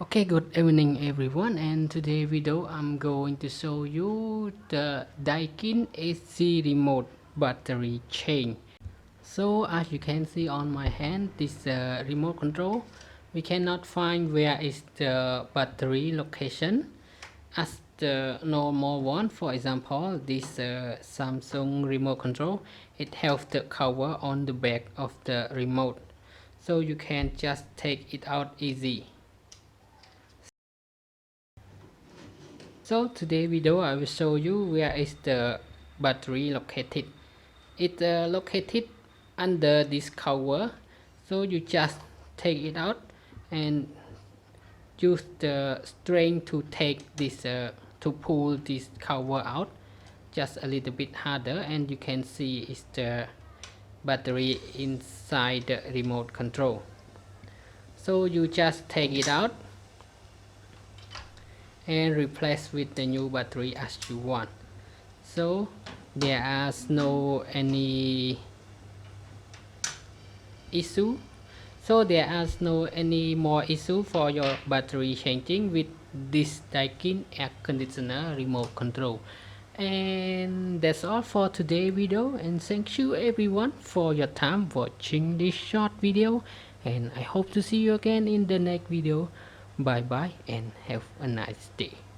Okay, good evening everyone, and today video I'm going to show you the Daikin AC remote battery change. So as you can see on my hand, this remote control, we cannot find where is the battery location as the normal one. For example, this Samsung remote control, it has the cover on the back of the remote, so you can just take it out easy. So today video I will show you where is the battery located. It's located under this cover, so you just take it out and use the string to take this to pull this cover out just a little bit harder, and you can see it's the battery inside the remote control. So you just take it out and replace with the new battery as you want. So there is no any issue, so there is no any more issue for your battery changing with this Daikin air conditioner remote control. And that's all for today video, and thank you everyone for your time watching this short video, and I hope to see you again in the next video. Bye bye and have a nice day.